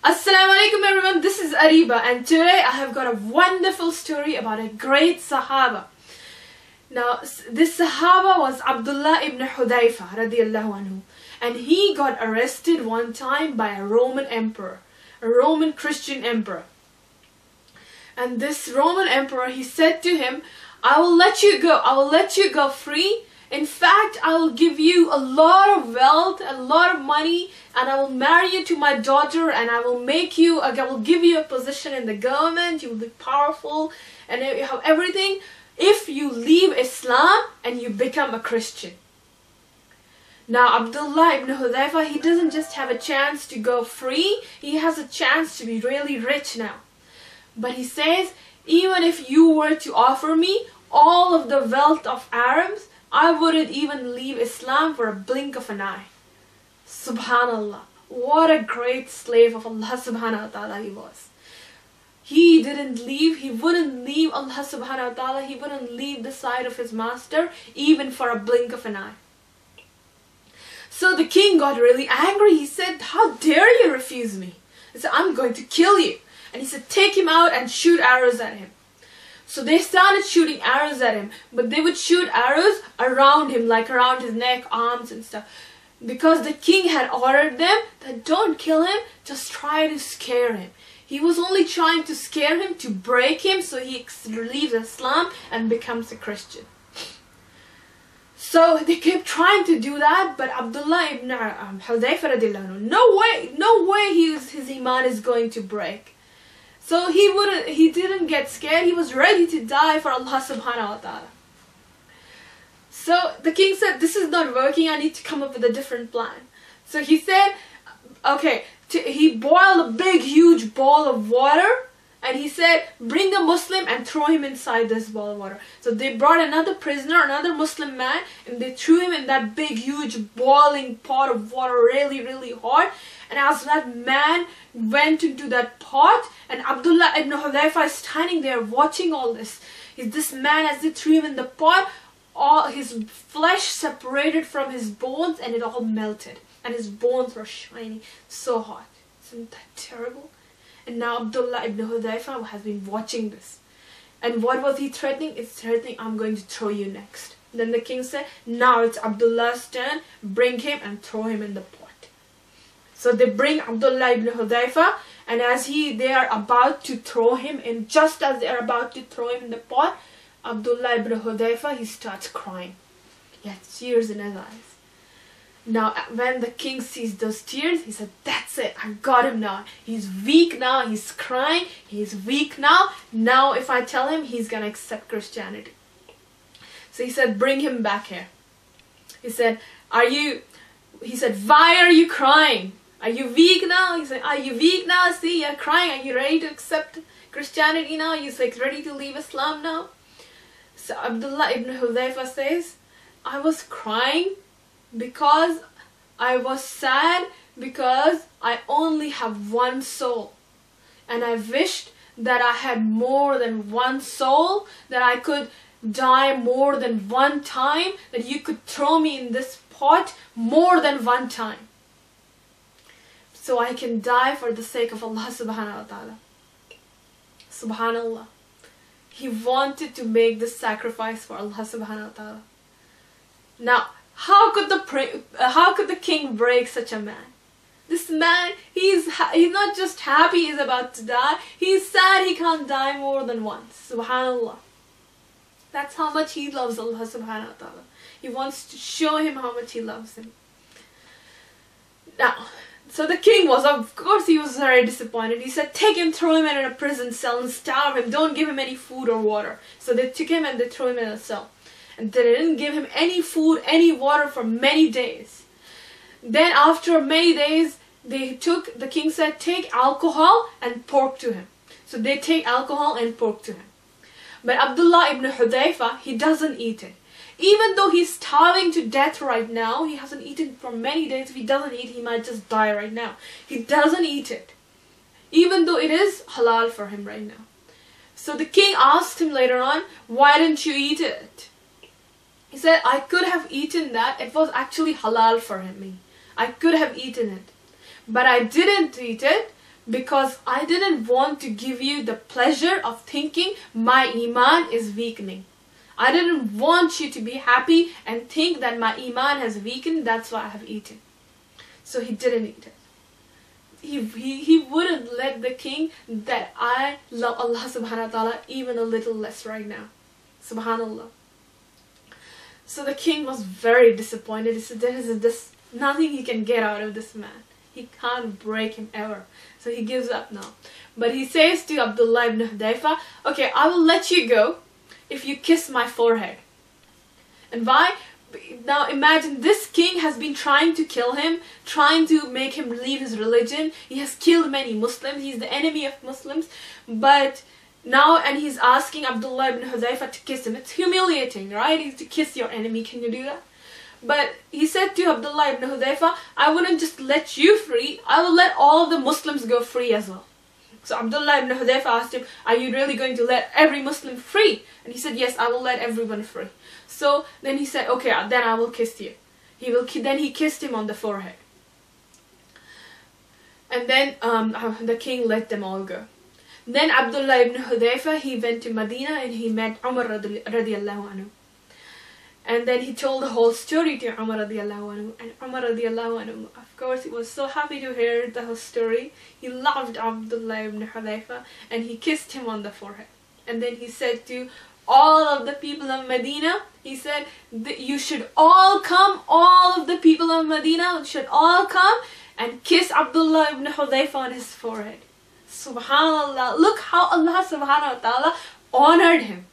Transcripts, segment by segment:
Assalamu alaikum everyone, this is Ariba and today I have got a wonderful story about a great Sahaba. Now this Sahaba was Abdullah ibn Hudayfa radiallahu anhu, and he got arrested one time by a Roman emperor, a Roman Christian emperor. And this Roman emperor, he said to him, I will let you go free. In fact, I will give you a lot of wealth, a lot of money, and I will marry you to my daughter, and I will give you a position in the government. You will be powerful, and you have everything if you leave Islam and you become a Christian. Now Abdullah ibn Hudayfa, he doesn't just have a chance to go free, he has a chance to be really rich now. But he says, even if you were to offer me all of the wealth of Arabs, I wouldn't even leave Islam for a blink of an eye. Subhanallah. What a great slave of Allah subhanahu wa ta'ala he was. He wouldn't leave Allah subhanahu wa ta'ala, he wouldn't leave the side of his master even for a blink of an eye. So the king got really angry. He said, how dare you refuse me? He said, I'm going to kill you. And he said, take him out and shoot arrows at him. So they started shooting arrows at him, but they would shoot arrows around him, like around his neck, arms and stuff. Because the king had ordered them that don't kill him, just try to scare him. He was only trying to scare him, to break him, so he leaves Islam and becomes a Christian. So they kept trying to do that, but Abdullah ibn Hudayfa radiallahu anhu, no way his iman is going to break. So he didn't get scared, he was ready to die for Allah subhanahu wa ta'ala. So the king said, this is not working, I need to come up with a different plan. So he said, okay, he boiled a big huge bowl of water, and he said, bring a Muslim and throw him inside this bowl of water. So they brought another prisoner, another Muslim man, and they threw him in that big huge boiling pot of water, really hot. And as that man went into that pot, and Abdullah ibn Hudayfa is standing there watching all this. This man, as they threw him in the pot, all his flesh separated from his bones and it all melted. And his bones were shiny, so hot. Isn't that terrible? And now Abdullah ibn Hudayfa has been watching this. And what was he threatening? It's threatening, I'm going to throw you next. Then the king said, now it's Abdullah's turn, bring him and throw him in the pot. So they bring Abdullah ibn Hudayfa, and as they are about to throw him in, just as they are about to throw him in the pot, Abdullah ibn Hudayfa, he starts crying. He had tears in his eyes. Now when the king sees those tears, he said, that's it, I got him now. He's weak now, he's crying, he's weak now. Now if I tell him, he's gonna accept Christianity. So he said, bring him back here. He said, why are you crying? Are you weak now? He said, are you weak now? See, you're crying. Are you ready to accept Christianity now? You're like ready to leave Islam now? So Abdullah ibn Hudayfa says, I was crying because I was sad because I only have one soul. And I wished that I had more than one soul, that I could die more than one time, that you could throw me in this pot more than one time, so I can die for the sake of Allah subhanahu wa ta'ala. Subhanallah. He wanted to make this sacrifice for Allah subhanahu wa ta'ala. Now, how could the king break such a man? This man, he's not just happy he's about to die, he's sad he can't die more than once. Subhanallah. That's how much he loves Allah subhanahu wa ta'ala. He wants to show him how much he loves him. Now, so the king was, of course, he was very disappointed. He said, take him, throw him in a prison cell and starve him. Don't give him any food or water. So they took him and they threw him in a cell. And they didn't give him any food, any water for many days. Then after many days, the king said, take alcohol and pork to him. So they take alcohol and pork to him. But Abdullah ibn Hudayfa, he doesn't eat it. Even though he's starving to death right now, he hasn't eaten for many days. If he doesn't eat, he might just die right now. He doesn't eat it, even though it is halal for him right now. So the king asked him later on, why didn't you eat it? He said, I could have eaten that. It was actually halal for me. I could have eaten it. But I didn't eat it because I didn't want to give you the pleasure of thinking my iman is weakening. I didn't want you to be happy and think that my iman has weakened, that's why I have eaten. So he didn't eat it. He wouldn't let the king that I love Allah subhanahu wa ta'ala even a little less right now. Subhanallah. So the king was very disappointed. He said, there is nothing he can get out of this man. He can't break him ever. So he gives up now. But he says to Abdullah ibn Hudayfa, okay, I will let you go if you kiss my forehead. And why? Now imagine, this king has been trying to kill him, trying to make him leave his religion. He has killed many Muslims. He's the enemy of Muslims. But now, and he's asking Abdullah ibn Hudayfa to kiss him. It's humiliating, right? To kiss your enemy. Can you do that? But he said to Abdullah ibn Hudayfa, I wouldn't just let you free, I will let all the Muslims go free as well. So Abdullah ibn Hudayfa asked him, are you really going to let every Muslim free? And he said, yes, I will let everyone free. So then he said, okay, then I will kiss you. Then he kissed him on the forehead. And then the king let them all go. Then Abdullah ibn Hudayfa, he went to Medina and he met Umar radiallahu anhu. And then he told the whole story to Umar radiallahu anhu. And Umar radiallahu anhu, of course, he was so happy to hear the whole story. He loved Abdullah ibn Hudayfa and he kissed him on the forehead. And then he said to all of the people of Medina, he said, you should all come, all of the people of Medina should all come and kiss Abdullah ibn Hudayfa on his forehead. Subhanallah, look how Allah subhanahu wa ta'ala honored him.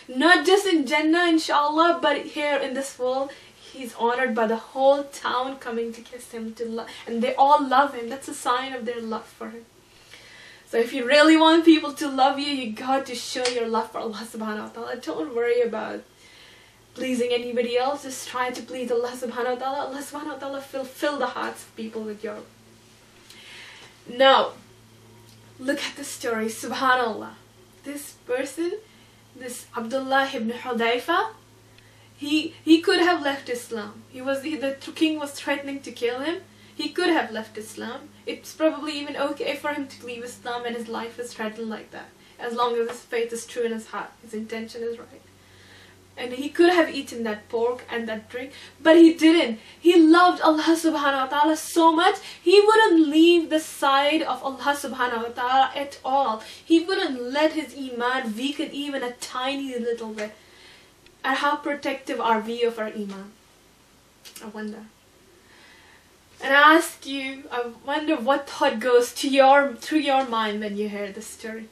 Not just in Jannah, inshallah, but here in this world, he's honored by the whole town coming to kiss him, and they all love him. That's a sign of their love for him. So if you really want people to love you, you got to show your love for Allah subhanahu wa ta'ala. Don't worry about pleasing anybody else. Just try to please Allah subhanahu wa ta'ala. Allah subhanahu wa ta'ala fill the hearts of people with your... Now, look at the story, subhanallah. This person, this Abdullah ibn Hudayfa, he could have left Islam. The king was threatening to kill him. He could have left Islam. It's probably even okay for him to leave Islam and his life is threatened like that, as long as his faith is true in his heart, his intention is right. And he could have eaten that pork and that drink, but he didn't. He loved Allah subhanahu wa ta'ala so much, he wouldn't leave the side of Allah subhanahu wa ta'ala at all. He wouldn't let his iman weaken even a tiny little bit. And how protective are we of our iman? I wonder. And I ask you, I wonder what thought goes through your mind when you hear this story.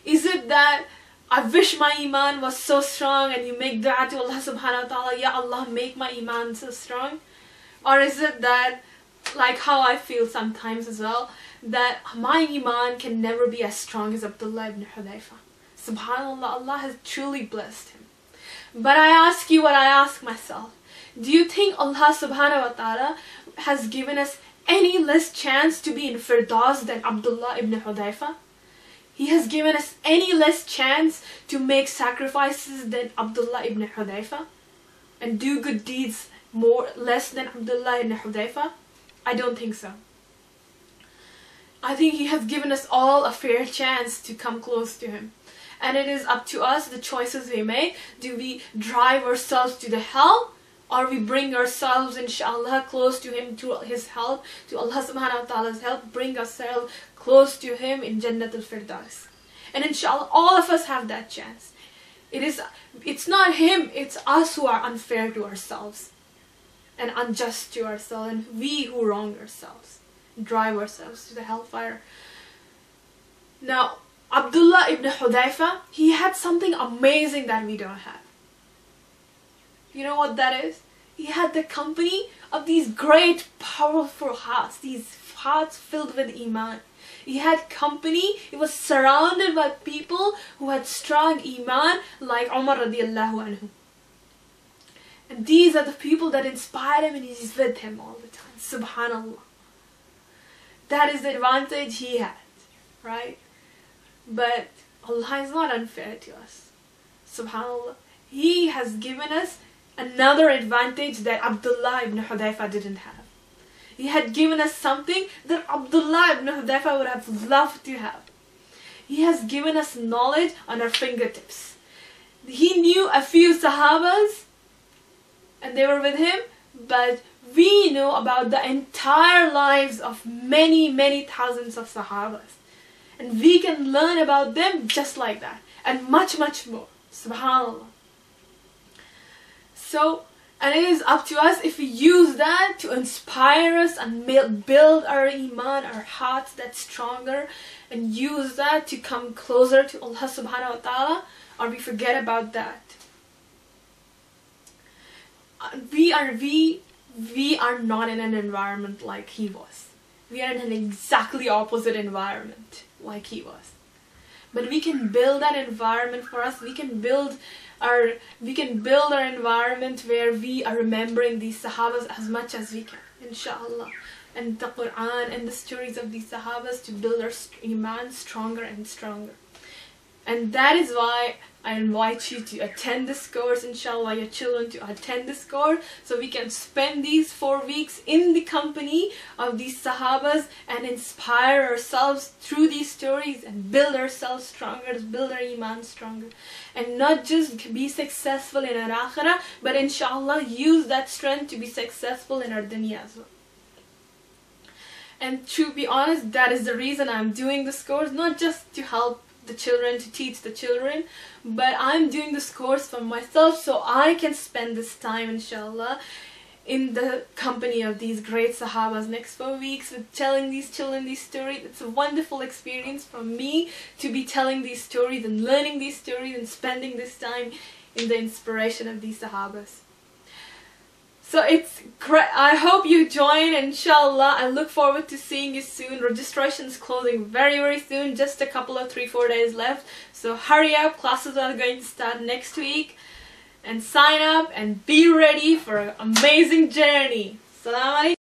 Is it that I wish my iman was so strong and you make dua to Allah subhanahu wa ta'ala, Ya Allah, make my iman so strong? Or is it that, like how I feel sometimes as well, that my iman can never be as strong as Abdullah ibn Hudayfa? Subhanallah, Allah has truly blessed him. But I ask you what I ask myself. Do you think Allah subhanahu wa ta'ala has given us any less chance to be in Firdaus than Abdullah ibn Hudayfa? He has given us any less chance to make sacrifices than Abdullah ibn Hudayfa and do good deeds less than Abdullah ibn Hudayfa? I don't think so. I think he has given us all a fair chance to come close to him. And it is up to us, the choices we make. Do we drive ourselves to the hell? Or we bring ourselves, inshallah, close to him, to his help, to Allah subhanahu wa ta'ala's help, bring ourselves close to him in Jannatul Firdaus. And inshallah, all of us have that chance. It's not him, it's us who are unfair to ourselves and unjust to ourselves, and we who wrong ourselves, drive ourselves to the hellfire. Now, Abdullah ibn Hudayfa, he had something amazing that we don't have. You know what that is? He had the company of these great, powerful hearts, these hearts filled with iman. He had company, he was surrounded by people who had strong iman, like Umar radiallahu anhu. And these are the people that inspired him, and he's with him all the time. Subhanallah. That is the advantage he had, right? But Allah is not unfair to us. Subhanallah. He has given us another advantage that Abdullah ibn Hudayfa didn't have. He had given us something that Abdullah ibn Hudayfa would have loved to have. He has given us knowledge on our fingertips. He knew a few Sahabas and they were with him, but we know about the entire lives of many, many thousands of Sahabas. And we can learn about them just like that, and much, much more. Subhanallah. So, and it is up to us if we use that to inspire us and build our iman, our hearts that stronger, and use that to come closer to Allah subhanahu wa ta'ala, or we forget about that. We are not in an environment like he was. We are in an exactly opposite environment like he was. But we can build that environment for us. We can build our environment where we are remembering these Sahabas as much as we can, inshallah. And the Quran and the stories of these Sahabas to build our iman stronger and stronger. And that is why I invite you to attend this course, inshallah, your children to attend this course, so we can spend these 4 weeks in the company of these Sahabas and inspire ourselves through these stories and build ourselves stronger, build our iman stronger. And not just be successful in our akhirah, but inshallah use that strength to be successful in our dunya as well. And to be honest, that is the reason I'm doing this course, not just to help the children, to teach the children, but I'm doing this course for myself so I can spend this time, inshallah, in the company of these great Sahabas next 4 weeks with telling these children these stories. It's a wonderful experience for me to be telling these stories and learning these stories and spending this time in the inspiration of these Sahabas. So it's great. I hope you join, inshallah. I look forward to seeing you soon. Registration is closing very, very soon. Just a couple of 3-4 days left. So hurry up. Classes are going to start next week. And sign up and be ready for an amazing journey. Assalamu alaikum.